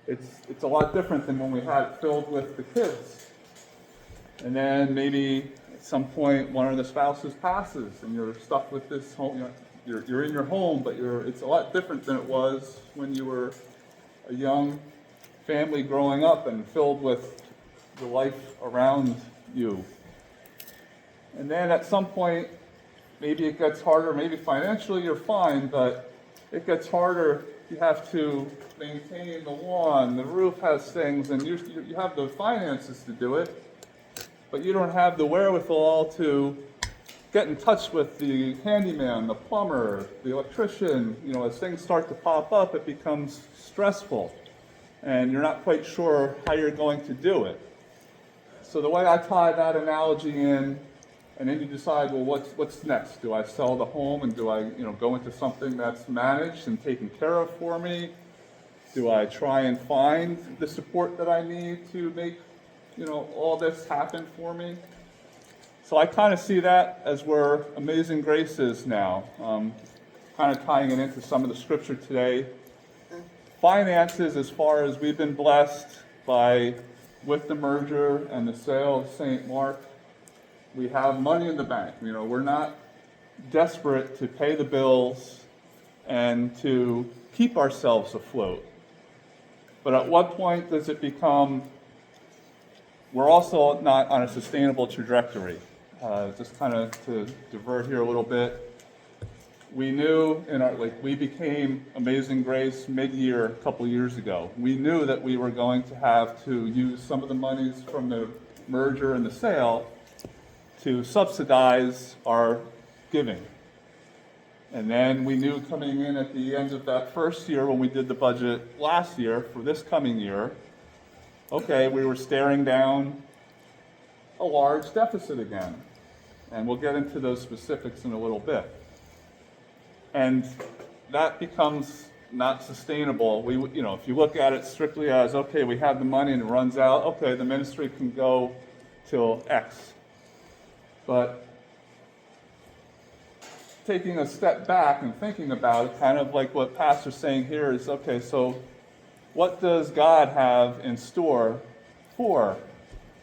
it's a lot different than when we had it filled with the kids. And then maybe at some point one of the spouses passes and you're stuck with this home. You're in your home, but it's a lot different than it was when you were a young family growing up and filled with the life around you. And then at some point, maybe it gets harder. Maybe financially you're fine, but it gets harder. You have to maintain the lawn, the roof has things, and you have the finances to do it, but you don't have the wherewithal to get in touch with the handyman, the plumber, the electrician. As things start to pop up, it becomes stressful, and you're not quite sure how you're going to do it. So the way I tie that analogy in, and then you decide, well, what's next? Do I sell the home and do I, go into something that's managed and taken care of for me? Do I try and find the support that I need to make, all this happen for me? So I kind of see that as where Amazing Grace is now, kind of tying it into some of the scripture today. Finances, as far as we've been blessed with the merger and the sale of St. Mark, we have money in the bank. We're not desperate to pay the bills and to keep ourselves afloat. But at what point does it become, we're also not on a sustainable trajectory? Just kind of to divert here a little bit. We knew we became Amazing Grace mid-year a couple years ago. We knew that we were going to have to use some of the monies from the merger and the sale to subsidize our giving. And then we knew coming in at the end of that first year when we did the budget last year for this coming year, okay, we were staring down a large deficit again. And we'll get into those specifics in a little bit. And that becomes not sustainable. If you look at it strictly as, okay, we have the money and it runs out, okay, the ministry can go till X. But taking a step back and thinking about it, kind of like what Pastor's saying here is, okay, so what does God have in store for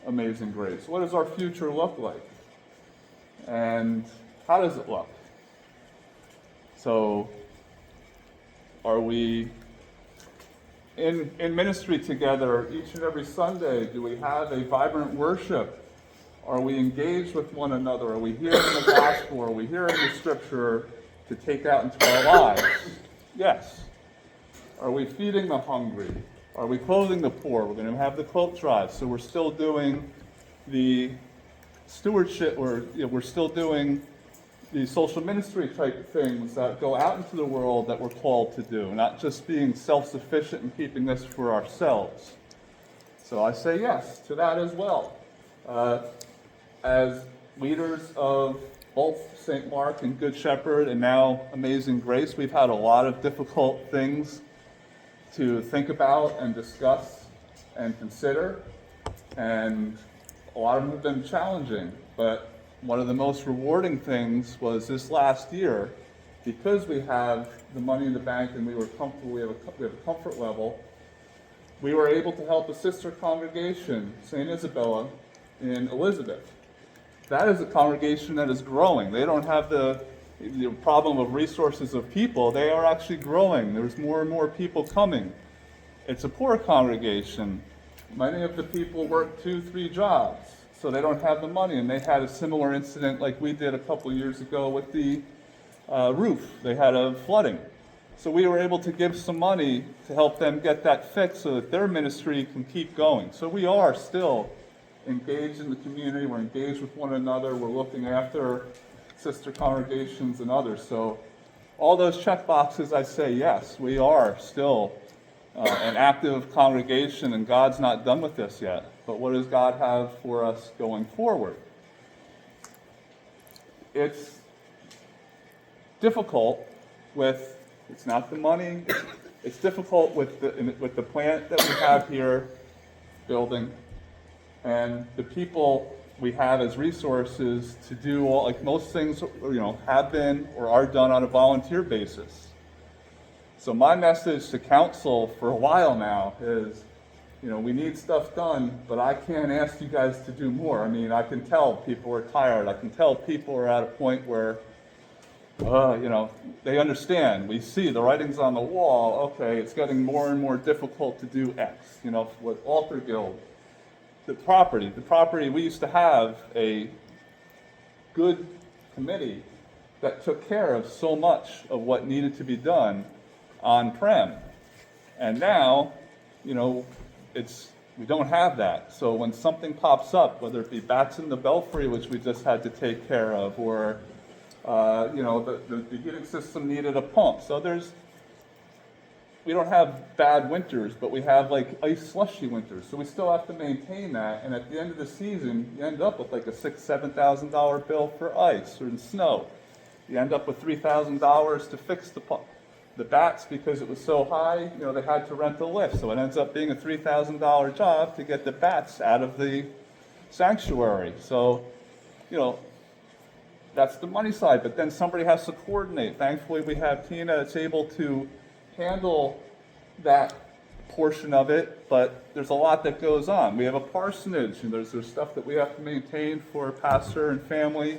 Amazing Grace? What does our future look like? And how does it look? So, are we in ministry together each and every Sunday? Do we have a vibrant worship? Are we engaged with one another? Are we hearing the gospel? Are we hearing the scripture to take out into our lives? Yes. Are we feeding the hungry? Are we clothing the poor? We're going to have the cloak drive, so we're still doing the stewardship, or we're still doing the social ministry type things that go out into the world that we're called to do, not just being self-sufficient and keeping this for ourselves. So I say yes to that as well. As leaders of both St. Mark and Good Shepherd and now Amazing Grace, we've had a lot of difficult things to think about and discuss and consider, and a lot of them have been challenging, but one of the most rewarding things was this last year, because we have the money in the bank and we were comfortable, we have a comfort level, we were able to help a sister congregation, St. Isabella, in Elizabeth. That is a congregation that is growing. They don't have the problem of resources of people. They are actually growing. There's more and more people coming. It's a poor congregation. Many of the people work 2-3 jobs, so they don't have the money. And they had a similar incident like we did a couple years ago with the roof. They had a flooding. So we were able to give some money to help them get that fixed so that their ministry can keep going. So we are still engaged in the community. We're engaged with one another. We're looking after sister congregations and others. So all those check boxes, I say yes, we are still an active congregation, and God's not done with this yet. But what does God have for us going forward? It's difficult with, it's not the money, it's difficult with the plant that we have here, building, and the people we have as resources to do all, like most things, have been or are done on a volunteer basis. So my message to council for a while now is, we need stuff done, but I can't ask you guys to do more. I mean, I can tell people are tired. I can tell people are at a point where, they understand. We see the writing's on the wall. Okay, it's getting more and more difficult to do X. With Altar Guild, the property, we used to have a good committee that took care of so much of what needed to be done on-prem. And now, we don't have that. So when something pops up, whether it be bats in the belfry, which we just had to take care of, or the heating system needed a pump. So we don't have bad winters, but we have like ice slushy winters. So we still have to maintain that. And at the end of the season, you end up with like a $6,000, $7,000 bill for ice or snow. You end up with $3,000 to fix the bats because it was so high. They had to rent a lift. So it ends up being a $3,000 job to get the bats out of the sanctuary. So, that's the money side, but then somebody has to coordinate. Thankfully, we have Tina that's able to handle that portion of it, but there's a lot that goes on. We have a parsonage, and there's stuff that we have to maintain for pastor and family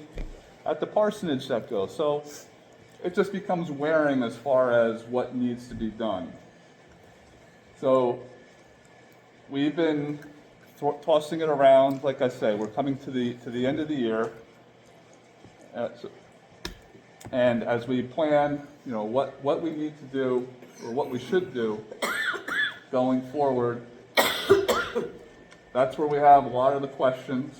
at the parsonage that goes. So it just becomes wearing as far as what needs to be done. So we've been tossing it around. Like I say, we're coming to the end of the year. And as we plan, what we need to do or what we should do going forward, that's where we have a lot of the questions.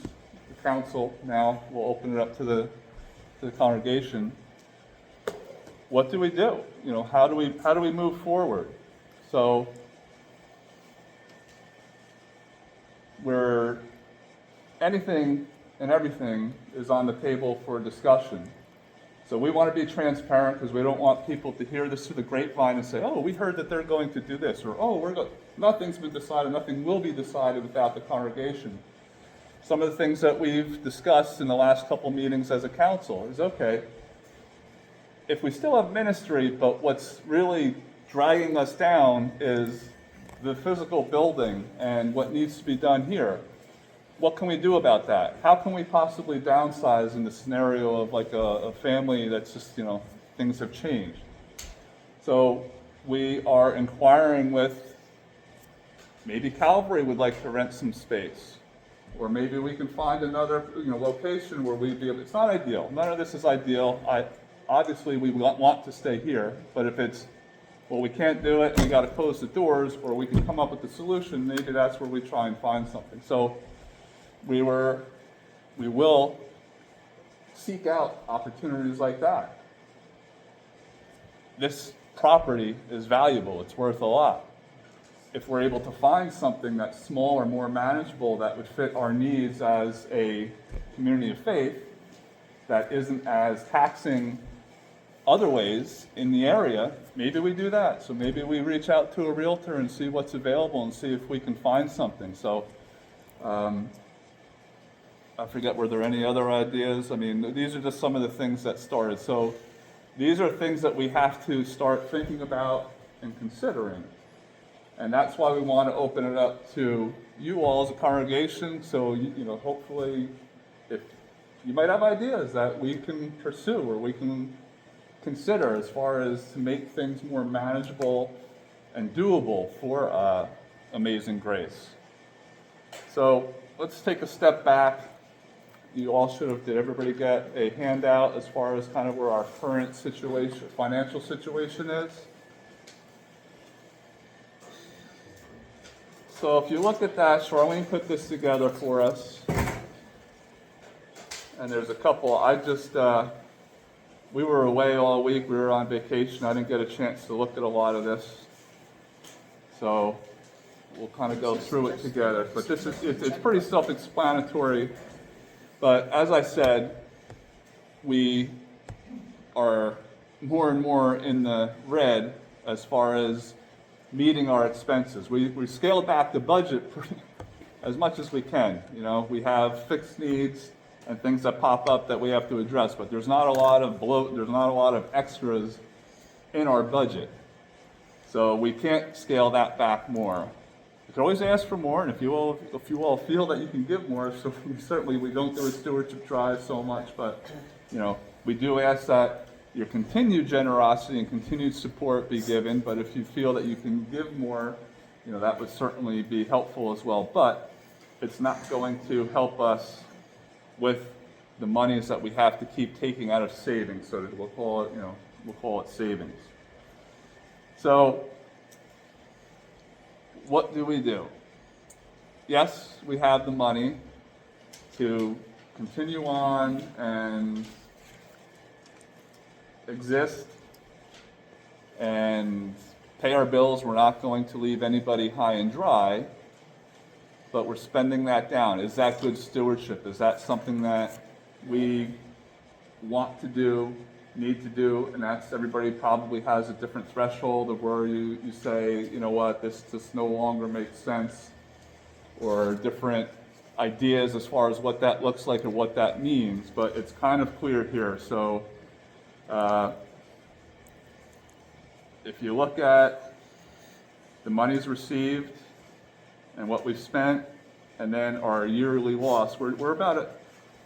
The council now will open it up to the congregation. What do we do? How do we move forward? So anything and everything is on the table for discussion. So we want to be transparent because we don't want people to hear this through the grapevine and say, oh, we heard that they're going to do this, or oh, nothing's been decided, nothing will be decided without the congregation. Some of the things that we've discussed in the last couple meetings as a council is, okay, if we still have ministry, but what's really dragging us down is the physical building and what needs to be done here. What can we do about that? How can we possibly downsize in the scenario of like a family that's just, things have changed? So we are inquiring with, maybe Calvary would like to rent some space. Or maybe we can find another, location where we'd be able, it's not ideal. None of this is ideal. Obviously we want to stay here, but if it's, well, we can't do it and we got to close the doors, or we can come up with a solution, maybe that's where we try and find something. So we will seek out opportunities like that. This property is valuable. It's worth a lot. If we're able to find something that's smaller, more manageable, that would fit our needs as a community of faith, that isn't as taxing other ways in the area, maybe we do that. So maybe we reach out to a realtor and see what's available and see if we can find something. So I forget, were there any other ideas? I mean, these are just some of the things that started. So these are things that we have to start thinking about and considering. And that's why we want to open it up to you all as a congregation. So, hopefully, if you might have ideas that we can pursue or we can consider as far as to make things more manageable and doable for Amazing Grace. So let's take a step back. You all did everybody get a handout as far as kind of where our current situation, financial situation is? So if you look at that, Charlene put this together for us. And there's a couple, we were away all week, we were on vacation, I didn't get a chance to look at a lot of this. So we'll kind of go through it together. But it's pretty self-explanatory. But as I said, we are more and more in the red as far as meeting our expenses. We scaled back the budget as much as we can. We have fixed needs and things that pop up that we have to address, but there's not a lot of bloat, there's not a lot of extras in our budget. So we can't scale that back more. You can always ask for more, and if you all feel that you can give more, so we don't do a stewardship drive so much, but we do ask that your continued generosity and continued support be given. But if you feel that you can give more, that would certainly be helpful as well. But it's not going to help us with the monies that we have to keep taking out of savings. So we'll call it savings. So what do? Yes, we have the money to continue on and exist and pay our bills. We're not going to leave anybody high and dry, but we're spending that down. Is that good stewardship? Is that something that we want to do, need to do? And that's, everybody probably has a different threshold of where you say, you know what, this just no longer makes sense, or different ideas as far as what that looks like or what that means, but it's kind of clear here. So if you look at the monies received and what we've spent, and then our yearly loss, we're about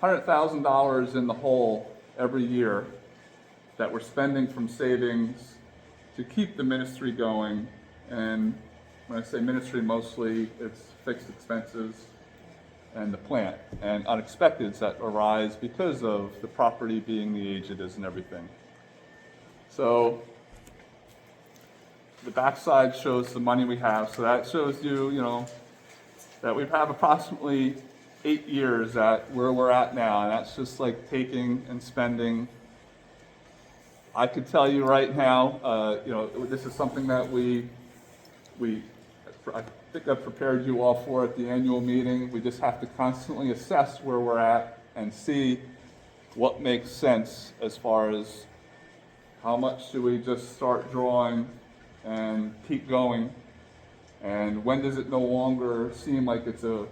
$100,000 in the hole every year that we're spending from savings to keep the ministry going. And when I say ministry, mostly it's fixed expenses and the plant and unexpecteds that arise because of the property being the age it is and everything. So the backside shows the money we have. So that shows you, that we have approximately 8 years at where we're at now, and that's just like taking and spending. I could tell you right now, this is something that I think I've prepared you all for at the annual meeting. We just have to constantly assess where we're at and see what makes sense as far as how much do we just start drawing and keep going, and when does it no longer seem like it's a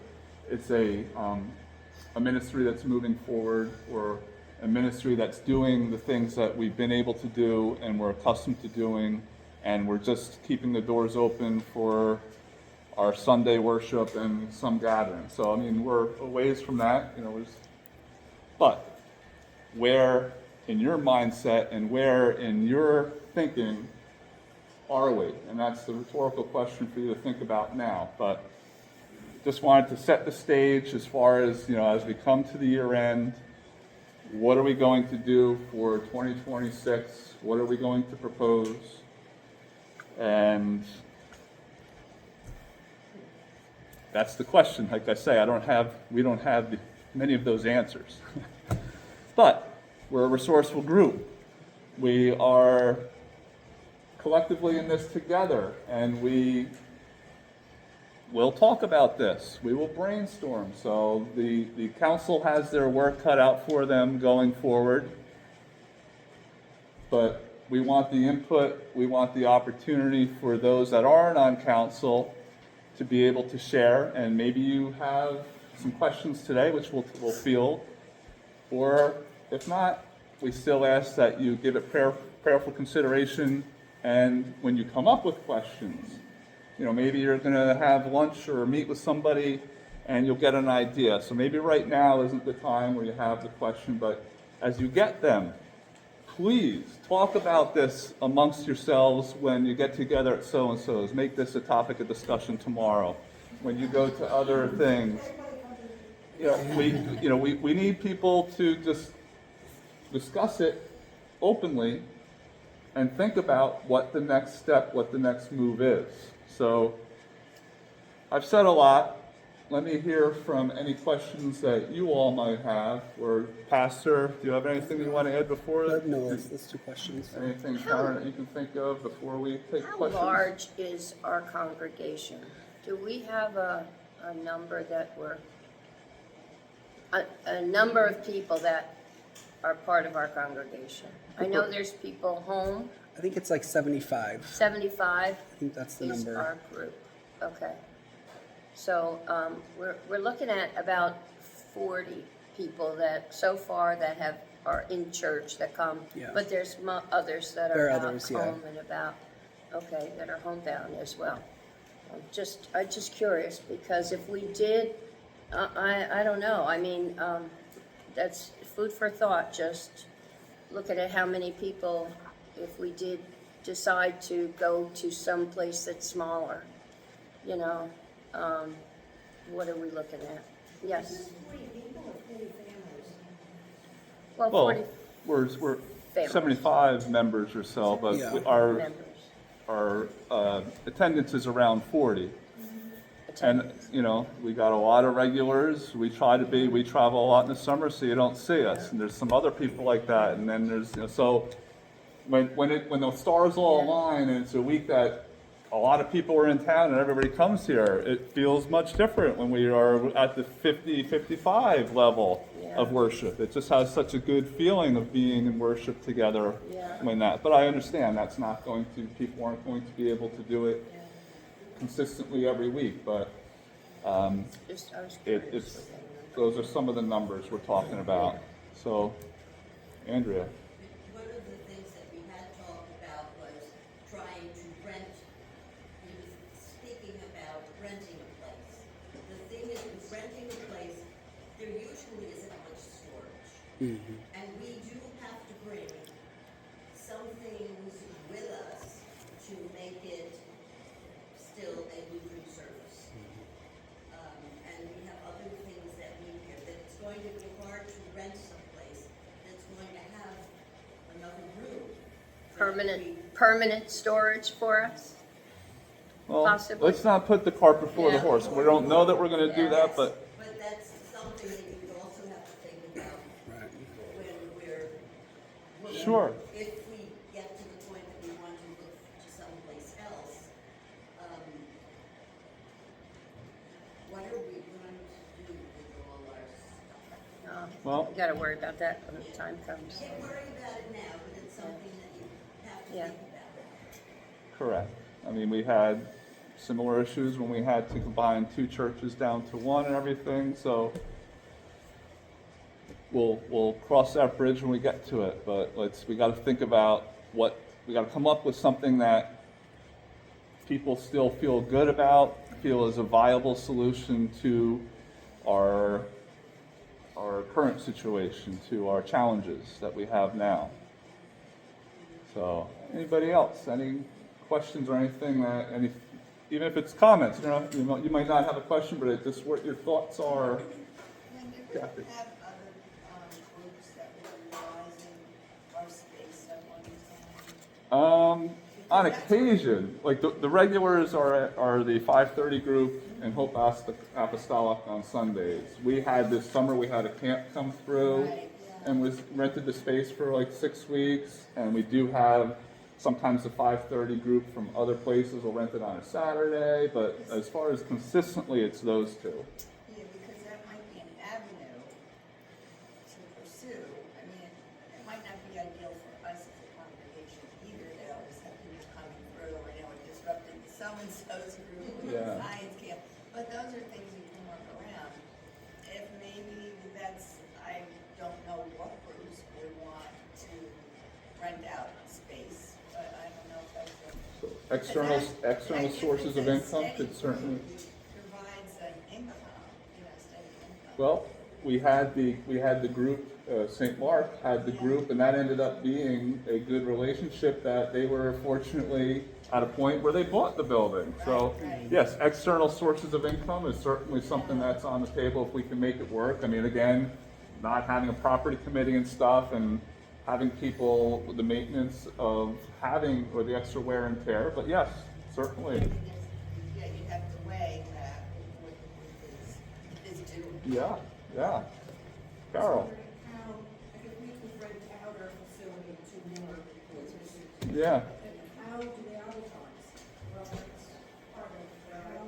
ministry that's moving forward, or a ministry that's doing the things that we've been able to do and we're accustomed to doing, and we're just keeping the doors open for our Sunday worship and some gathering. So, we're a ways from that, but where in your mindset and where in your thinking are we? And that's the rhetorical question for you to think about now. But just wanted to set the stage as far as, as we come to the year end, what are we going to do for 2026? What are we going to propose? And that's the question. Like I say, we don't have many of those answers. But we're a resourceful group. We are collectively in this together, and we will talk about this. We will brainstorm. So the council has their work cut out for them going forward. But we want the input, we want the opportunity for those that aren't on council to be able to share, and maybe you have some questions today, which we'll field, or if not, we still ask that you give it prayerful consideration, and when you come up with questions, maybe you're going to have lunch or meet with somebody and you'll get an idea. So maybe right now isn't the time where you have the question, but as you get them, please talk about this amongst yourselves when you get together at so-and-so's. Make this a topic of discussion tomorrow. When you go to other things, we need people to just discuss it openly and think about what the next step, what the next move is. So I've said a lot. Let me hear from any questions that you all might have. Or Pastor, do you have anything you want to add before? No, that's 2 questions. Anything, Karen, that you can think of before we take questions? How large is our congregation? Do we have a number that a number of people that are part of our congregation? I know there's people home. I think it's like 75. 75 I think that's the is number. our group. Okay. So we're looking at about 40 people that so far that are in church that come. Yeah. But there's others that There are are out others, yeah. home and about. okay, that are homebound as well. I'm just curious, because if we did, I don't know, I mean, that's food for thought, just looking at how many people, if we did decide to go to some place that's smaller, you know, what are we looking at? Yes, 40 people or 40 families? well, Well, 40 we're families. 75 members or so, but Yeah. our members. attendance is around 40. And, Attendance. you know, we got a lot of regulars. We travel a lot in the summer, so you don't see us. And there's some other people like that. And then there's, you know, so when the stars all Yeah. align and it's a week that a lot of people are in town and everybody comes here, it feels much different when we are at the 50, 55 level of Yeah. worship. It just has such a good feeling of being in worship together Yeah. when that. But I understand that's not going to, people aren't going to be able to do it Yeah. consistently every week, but Just, I was it, curious. it's, those are some of the numbers we're talking about. So, Andrea, One of the things that we had talked about was trying to rent, he was speaking about renting a place. The thing is, with renting a place, there usually isn't much storage. And we do have to bring some things with us to make it still a Lutheran service. And we have other things that we hear, that it's going to be hard to rent someplace that's going to have another room. that we- Permanent storage for us? well, Possibly. let's not put the cart before the Yeah. horse. We don't know that we're going to do that, but But that's something that you also have to think about Right. when we're looking. Sure. If we get to the point that we want to look to someplace else, what are we going to do with all our stuff? Well- You gotta worry about that when the time comes. Can't worry about it now, but it's something that you have to Yeah. think about. correct. I mean, we had similar issues when we had to combine two churches down to one and everything, so we'll cross that bridge when we get to it, but we got to think about we got to come up with something that people still feel good about, feel is a viable solution to our current situation, to our challenges that we have now. So, anybody else? Any questions or anything even if it's comments, you might not have a question, but it's just what your thoughts are. When you have Kathy. other groups that were utilizing our space at one time? On occasion, like the regulars are the 5:30 group and Hope Apostolic on Sundays. We had this summer, we had a camp come through Right, yeah. and was rented the space for like 6 weeks, and we do have sometimes the 5:30 group from other places will rent it on a Saturday, but as far as consistently, it's those two. Yeah, because that might be an avenue to pursue. I mean, it might not be ideal for us as a congregation either, that always have people coming through, or, disrupting so-and-so's group or Yeah. science camp. But those are things you can work around. If maybe I don't know what groups would want to rent out space, but I don't know if that's a. So external sources of income could certainly. Provides an income, steady income. Well, we had the group, St. Mark had the group, and that ended up being a good relationship that they were fortunately at a point where they bought the building. So, Right. yes, external sources of income is certainly something that's on the table if we can make it work. I mean, again, not having a property committee and stuff and having people with the maintenance of having, or the extra wear and tear, but yes, certainly. Yeah, you have to weigh that with what is doing. Yeah. Carol, How, if we could rent out our facility to more businesses, yeah. how do they advertise? Well, that's part of how,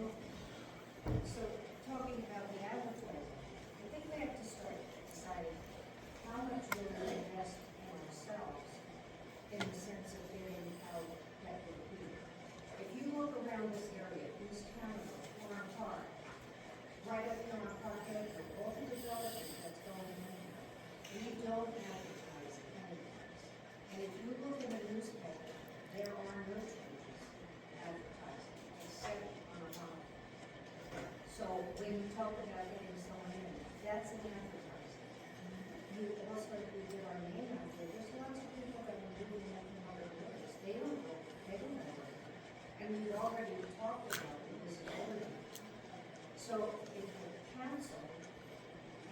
so talking about the advertising, I think we have to start deciding how much we're going to invest in ourselves in the sense of getting out that would be. If you look around this area, East Hanover, Warren Park, right up here on Parkhead, with all the development that's going on here, we don't advertise anywhere. And if you look in the newspaper, when you talk about getting someone in, that's an advertising. You also, if we get our name out there, there's lots of people that are moving up in other areas. They don't know. And we already talked about this already. So if the council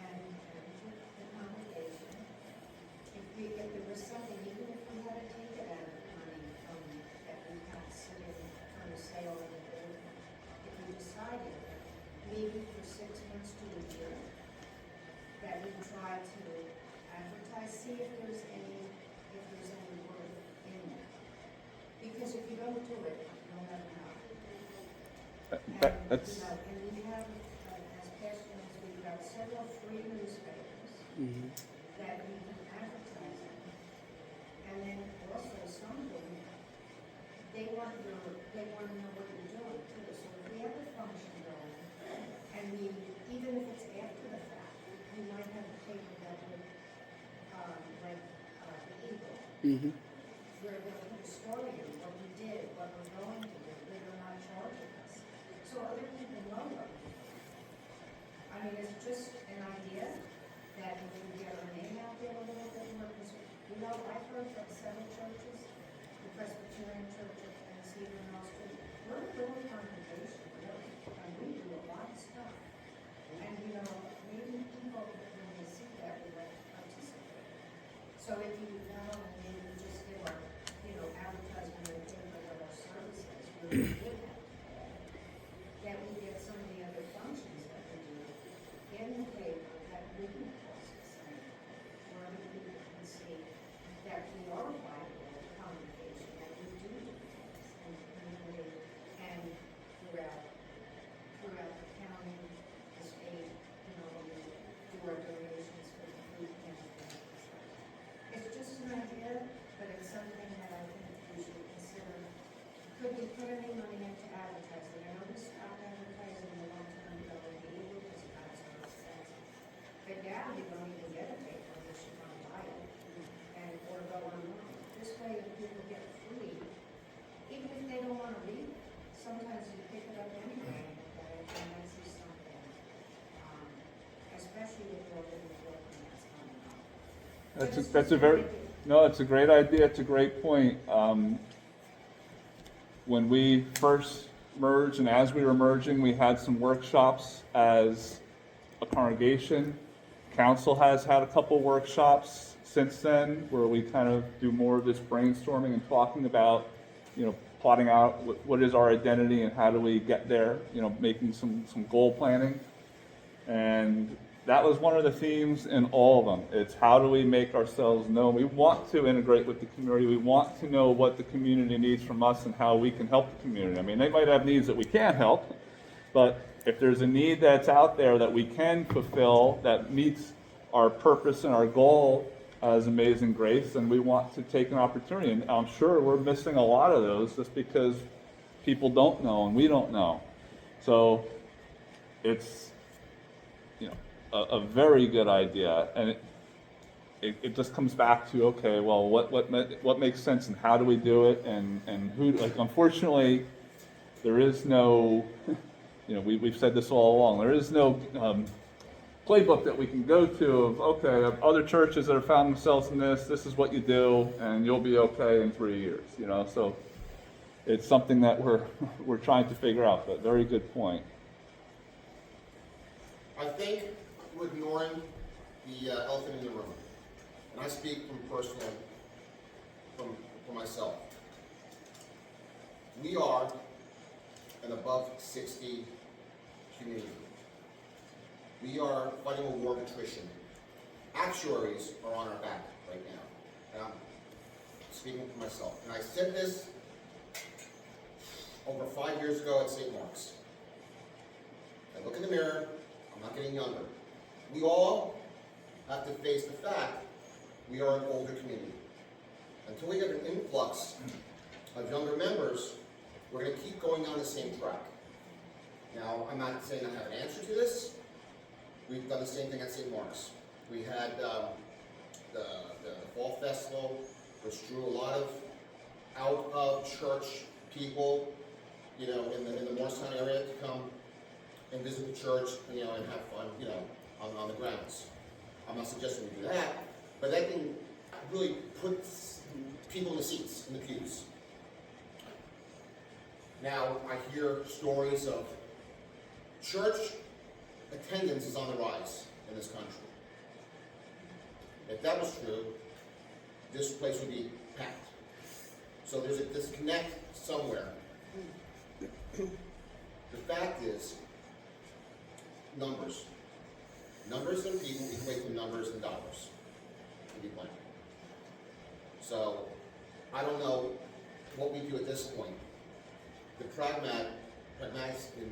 and the congregation, if there was something, even if we had to take it out of the money that we had sitting from the sale of the building, if we decided maybe for 6 months to a year, that we try to advertise, see if there's any word in there. Because if you don't do it, you'll never know. That's, And we have, as past ones, we've got several free newspapers Mhm. that we can advertise in. And then also some of them, they want to know what you're doing too. So if we have a function going, and even if it's after the fact, we might have a paper that would, like, the Eagle, Mhm. where they'll put a story in, what we did, what we're going to do, where they're not charging us. So other people know what we do. I mean, it's just an idea that if we get our name out there a little bit more, because, I've heard from several churches, the Presbyterian Church and Stephen Austin, we're a little congregation, really, and we do a lot of stuff. And, maybe people, when they see that, will like participate. So if you not only maybe just give our, advertisement in the paper of our services, we would have that we get some of the other functions that we do in the paper that wouldn't cost us anything, where other people can see that we are a Bible congregation, that we do things in the community and throughout the county, the state, we do our donations for the food pantry and stuff. It's just an idea, but it's something that I think we should consider. Could we put any money into advertising? I know we stopped advertising a long time ago in the Eagle because it got so expensive. But now you don't even get a paper unless you want to buy it or go online. This way, if people get free, even if they don't want to read it, sometimes you pick it up anyway and look at it and might see something. Especially if you're living in Brooklyn, that's coming up. that's a very, no, it's a great idea, it's a great point. When we first merged and as we were merging, we had some workshops as a congregation. Council has had a couple workshops since then where we kind of do more of this brainstorming and talking about, plotting out what is our identity and how do we get there, making some goal planning. And that was one of the themes in all of them. It's how do we make ourselves known? We want to integrate with the community. We want to know what the community needs from us and how we can help the community. I mean, they might have needs that we can't help, but if there's a need that's out there that we can fulfill that meets our purpose and our goal as Amazing Grace, then we want to take an opportunity. And I'm sure we're missing a lot of those just because people don't know and we don't know. So it's, a very good idea, and it just comes back to, okay, well, what makes sense and how do we do it, and who, unfortunately, there is no, we've said this all along, there is no playbook that we can go to of, okay, other churches that have found themselves in this is what you do, and you'll be okay in 3 years, so it's something that we're trying to figure out, but very good point. I think we're ignoring the elephant in the room, and I speak from myself. We are an above 60 community. We are fighting a war of attrition. Actuaries are on our back right now, and I'm speaking for myself. And I said this over 5 years ago at St. Mark's. I look in the mirror, I'm not getting younger. We all have to face the fact we are an older community. Until we get an influx of younger members, we're going to keep going down the same track. Now, I'm not saying I have an answer to this. We've done the same thing at St. Mark's. We had the Fall Festival, which drew a lot of out-of-church people, in the Morristown area to come and visit the church, and have fun, on the grounds. I'm not suggesting we do that, but that can really put people in the seats, in the pews. Now, I hear stories of church attendance is on the rise in this country. If that was true, this place would be packed. So there's a disconnect somewhere. The fact is, numbers. Numbers and people equate to numbers and dollars, to be blank. So, I don't know what we do at this point. The pragmatist in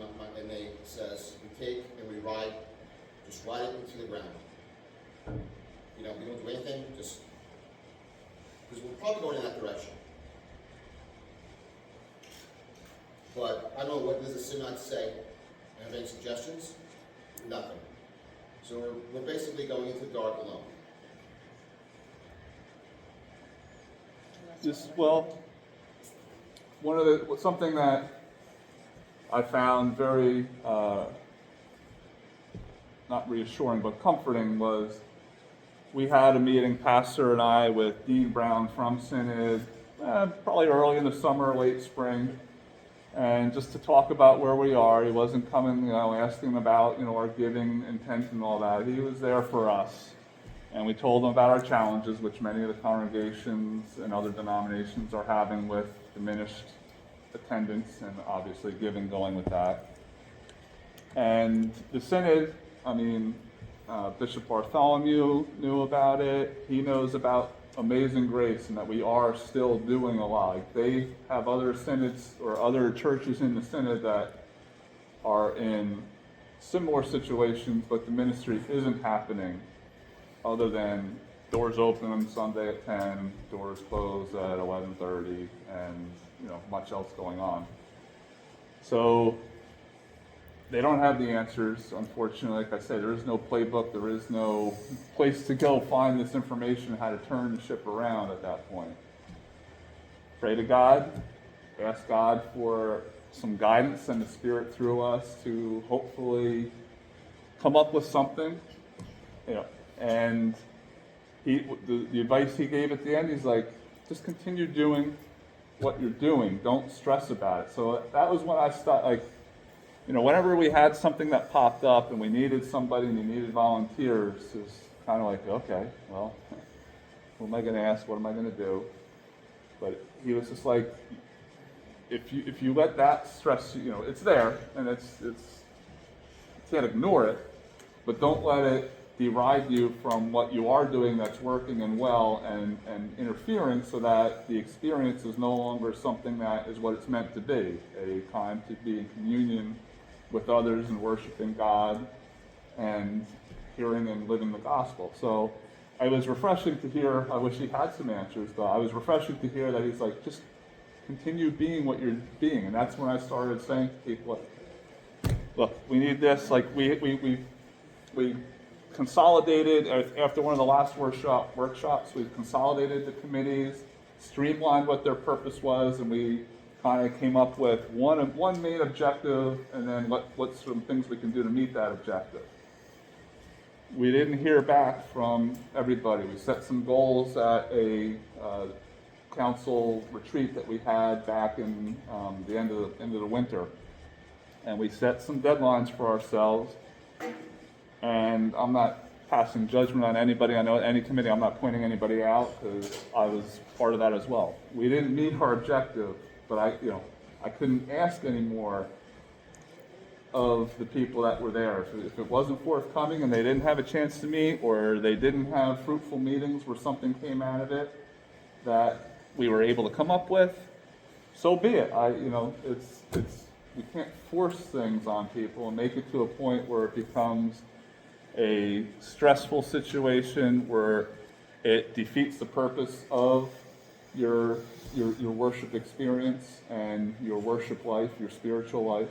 me says, we take and we ride, just ride it into the ground. We don't do anything, just, because we're probably going in that direction. But I don't know, what does the synod say? Have any suggestions? Nothing. So we're basically going into the dark alone. Something that I found very, not reassuring, but comforting was we had a meeting, Pastor and I, with Dean Brown from Synod, probably early in the summer, late spring, and just to talk about where we are. He wasn't coming, asking about, our giving intent and all that. He was there for us. And we told him about our challenges, which many of the congregations and other denominations are having with diminished attendance and obviously giving going with that. And the Synod, Bishop Bartholomew knew about it. He knows about Amazing Grace and that we are still doing a lot. Like, they have other synods or other churches in the Synod that are in similar situations, but the ministry isn't happening other than doors open on Sunday at 10, doors close at 11:30, and much else going on. So they don't have the answers, unfortunately. Like I said, there is no playbook, there is no place to go find this information, how to turn the ship around at that point. Pray to God, ask God for some guidance and the Spirit through us to hopefully come up with something. And the advice he gave at the end, he's like, just continue doing what you're doing. Don't stress about it. So that was when I started, whenever we had something that popped up and we needed somebody and we needed volunteers, it's kind of like, okay, well, who am I going to ask? What am I going to do? But he was just like, if you let that stress you, it's there and it's you can't ignore it, but don't let it deride you from what you are doing that's working and well and interfering, so that the experience is no longer something that is what it's meant to be, a time to be in communion with others and worshiping God and hearing and living the gospel. So it was refreshing to hear. I wish he had some answers, but I was refreshing to hear that he's like, just continue being what you're being. And that's when I started saying to people, look, we need this. Like we consolidated after one of the last workshops. We consolidated the committees, streamlined what their purpose was, and we kind of came up with one main objective, and then what's some things we can do to meet that objective. We didn't hear back from everybody. We set some goals at a council retreat that we had back in the end of the winter, and we set some deadlines for ourselves. And I'm not passing judgment on anybody. I know any committee, I'm not pointing anybody out because I was part of that as well. We didn't meet our objective, but I couldn't ask any more of the people that were there. If it wasn't forthcoming and they didn't have a chance to meet, or they didn't have fruitful meetings where something came out of it that we were able to come up with, so be it. We can't force things on people and make it to a point where it becomes a stressful situation where it defeats the purpose of your worship experience and your worship life, your spiritual life.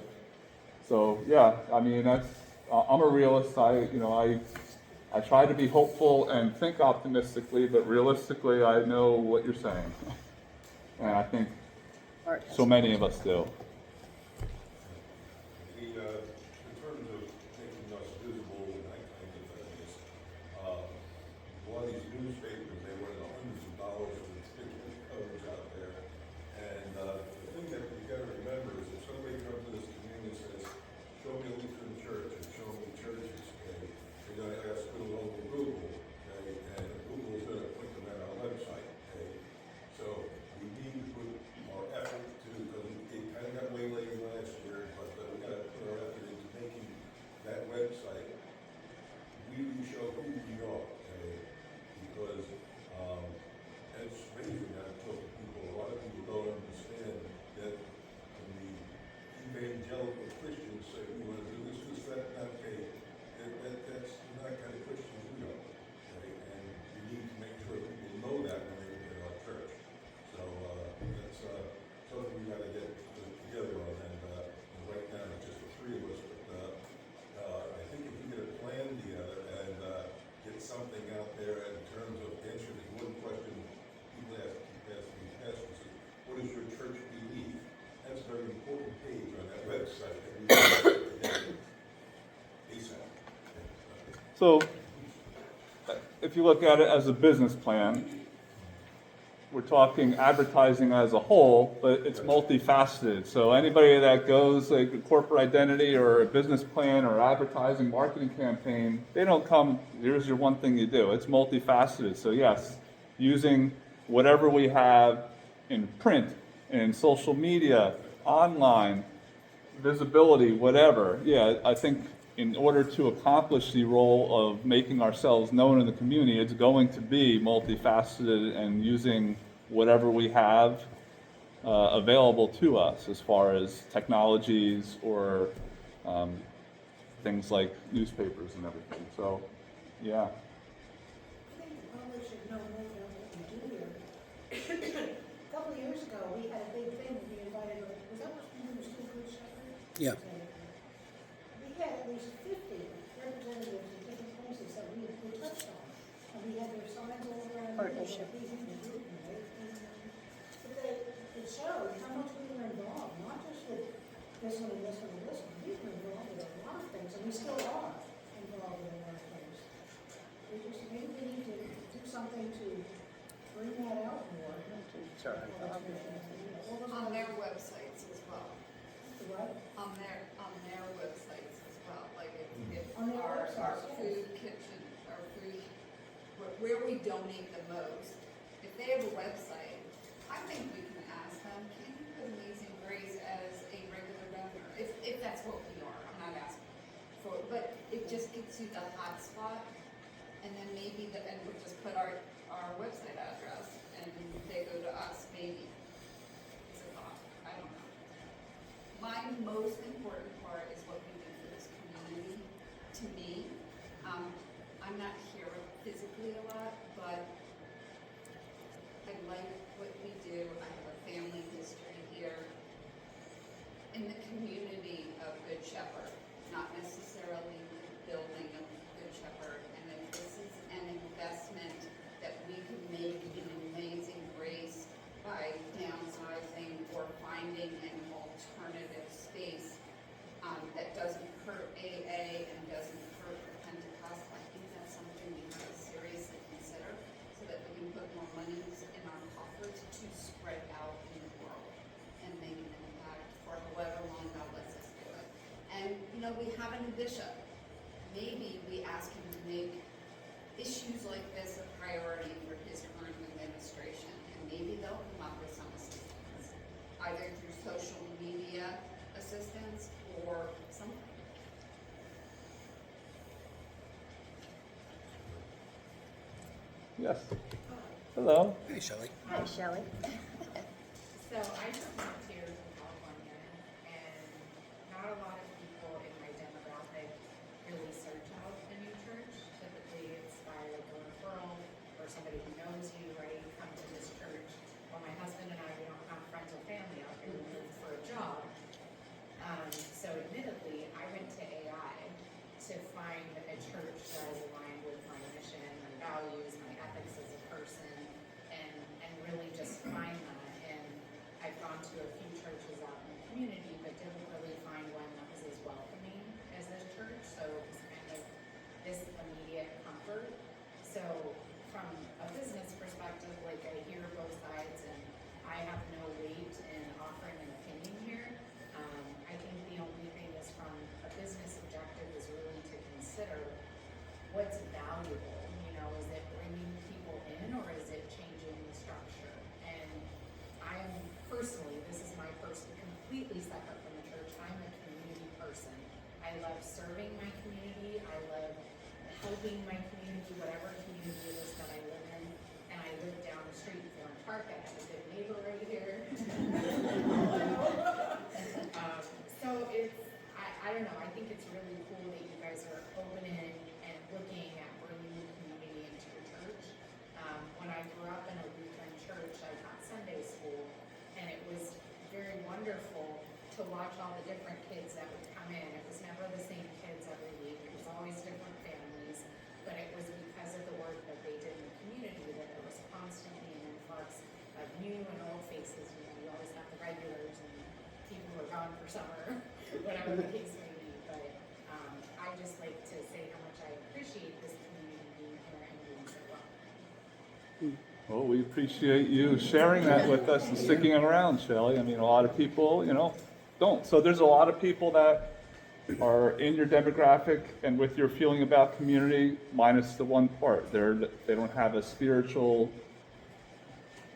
So yeah, I'm a realist. I try to be hopeful and think optimistically, but realistically, I know what you're saying, and I think so many of us do. In terms So, if you look at it as a business plan, we're talking advertising as a whole, but it's multifaceted. So anybody that goes like a corporate identity or a business plan or advertising marketing campaign, they don't come, here's your one thing you do. It's multifaceted. So yes, using whatever we have in print, in social media, online, visibility, whatever. Yeah, I think in order to accomplish the role of making ourselves known in the community, it's going to be multifaceted and using whatever we have available to us as far as technologies or things like newspapers and everything. So, yeah. I think the public should know more about what we do here. A couple of years ago, we had a big thing, we invited, was that what you was doing, Good Shepherd? Yeah. We had at least 50 representatives in different places that we touched on. And we had their signs all around. Partnership. It showed how much we were involved, not just with this one and this one and this one. We were involved with a lot of things, and we still are involved with a lot of things. Maybe we need to do something to bring that out more. On their websites as well. What? On their websites as well, like if On their our websites, yes. food kitchen, our food, where we donate the most, if they have a website, I think we can ask them, can you put Amazing Grace as a regular donor? If that's what we are, I'm not asking for, but it just gets you the hot spot, and then maybe and we'll just put our website address, and they go to us, maybe. It's a thought, I don't know. My most important part is what we do for this community, to me. I'm not here physically a lot, but I like what we do. I have a family history here in the community of Good Shepherd, not necessarily the building of Good Shepherd. And if this is an investment that we can make in Amazing Grace by downsizing or finding an alternative space that doesn't hurt AA and doesn't hurt the Pentecostal, I think that's something we have to seriously consider so that we can put more money in our coffers to spread out in the world and make an impact for however long God lets us do it. And, we have a new bishop. Maybe we ask him to make issues like this a priority for his current administration, and maybe they'll come up with some assistance, either through social media assistance or something. Yes. Hello. Hey, Shelley. Hi, Shelley. So I just moved here from California, and not a lot of people in my demographic really search out a new church. Typically, it's by like a referral or somebody who knows you, right? Come to this church. Well, my husband and I, we don't have friends or family out here. We moved for a job. So admittedly, I went to AI to find a church that is aligned with my mission, my values, my ethics as a person, and really just find that. And I've gone to a few churches out in the community, but didn't really find one that was as welcoming as this church. So it was kind of this immediate comfort. So from a business perspective, like I hear both sides, and I have no weight in offering an opinion here. I think the only thing is from a business objective is really to consider what's valuable. Is it bringing people in, or is it changing the structure? And I am personally, this is my person, completely separate from the church. I'm a community person. I love serving my community. I love helping my community, whatever community it is that I live in. And I live down the street from Thorn Park. I have a good neighbor right here. So I don't know, I think it's really cool that you guys are opening and looking at bringing the community into your church. When I grew up in a Lutheran church, I taught Sunday school, and it was very wonderful to watch all the different kids that would come in. It was never the same kids every week, it was always different families, but it was because of the work that they did in the community that there was constantly an influx of new and old faces. You always have the regulars and people who are gone for summer, whatever the case may be. But I just like to say how much I appreciate Well, we appreciate you sharing that with us and sticking around, Shelley. I mean, a lot of people, don't. So there's a lot of people that are in your demographic and with your feeling about community, minus the one part. They don't have a spiritual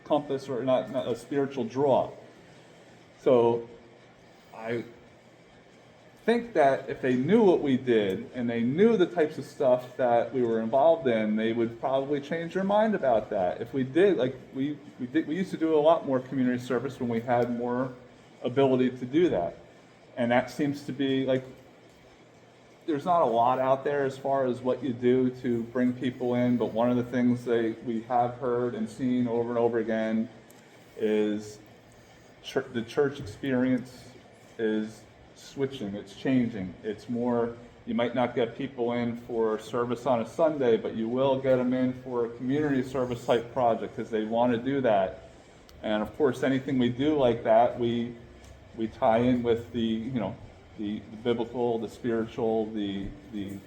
compass or not a spiritual draw. So I think that if they knew what we did and they knew the types of stuff that we were involved in, they would probably change their mind about that. If we did, like we used to do a lot more community service when we had more ability to do that. And that seems to be like, there's not a lot out there as far as what you do to bring people in, but one of the things we have heard and seen over and over again is the church experience is switching, it's changing. It's more, you might not get people in for service on a Sunday, but you will get them in for a community service type project because they want to do that. And of course, anything we do like that, we tie in with the biblical, the spiritual, the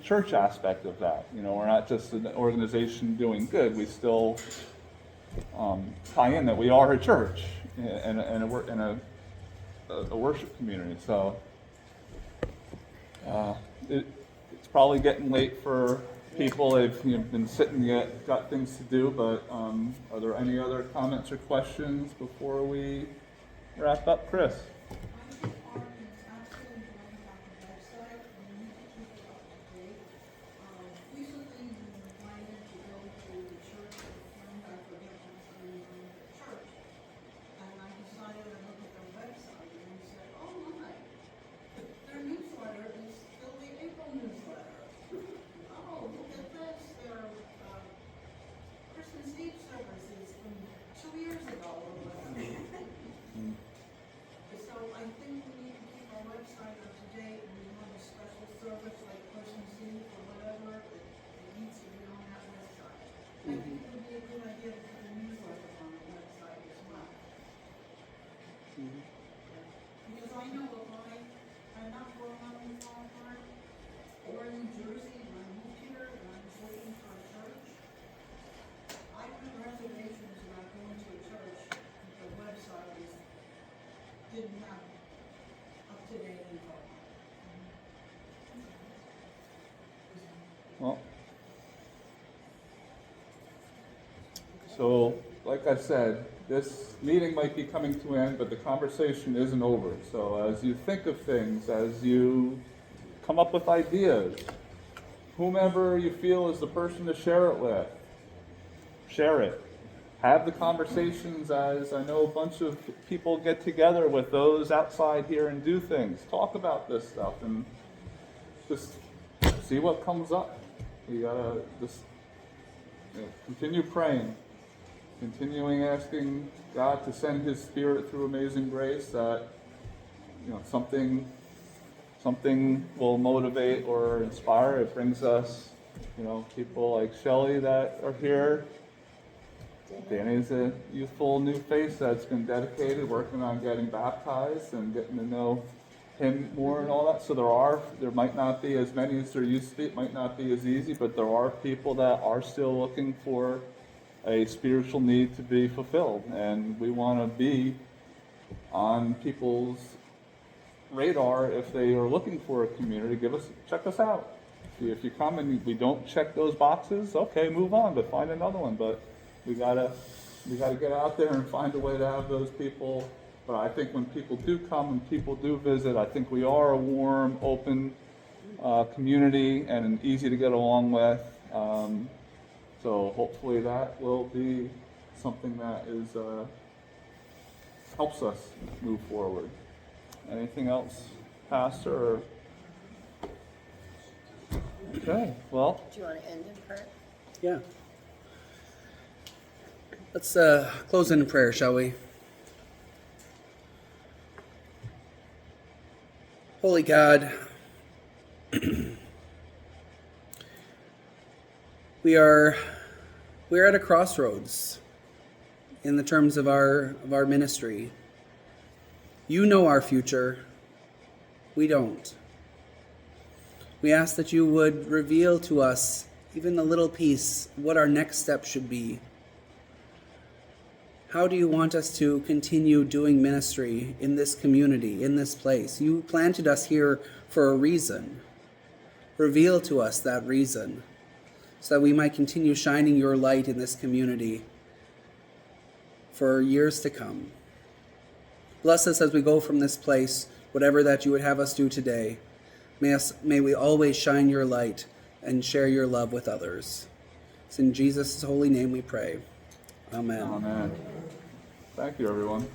church aspect of that. We're not just an organization doing good. We still tie in that we are a church and a worship community. So it's probably getting late for people. They've been sitting yet, got things to do. But are there any other comments or questions before we wrap up, Chris? Well, so like I said, this meeting might be coming to an end, but the conversation isn't over. So as you think of things, as you come up with ideas, whomever you feel is the person to share it with, share it. Have the conversations, as I know a bunch of people get together with those outside here and do things. Talk about this stuff and just see what comes up. You gotta just continue praying, continuing asking God to send His Spirit through amazing grace that something will motivate or inspire. It brings us, people like Shelley that are here. Danny's a youthful new face that's been dedicated, working on getting baptized and getting to know Him more and all that. So there might not be as many as there used to be. It might not be as easy, but there are people that are still looking for a spiritual need to be fulfilled. And we want to be on people's radar if they are looking for a community. Check us out. If you come and we don't check those boxes, okay, move on, but find another one. But we gotta get out there and find a way to have those people. But I think when people do come and people do visit, I think we are a warm, open community and easy to get along with. So hopefully that will be something that helps us move forward. Anything else, Pastor? Or? Okay, well. Do you want to end in prayer? Yeah. Let's close in prayer, shall we? Holy God, we are at a crossroads in the terms of our ministry. You know our future. We don't. We ask that you would reveal to us even the little piece what our next step should be. How do you want us to continue doing ministry in this community, in this place? You planted us here for a reason. Reveal to us that reason, so that we might continue shining your light in this community for years to come. Bless us as we go from this place, whatever that you would have us do today. May we always shine your light and share your love with others. It's in Jesus' holy name we pray. Amen. Amen. Thank you, everyone.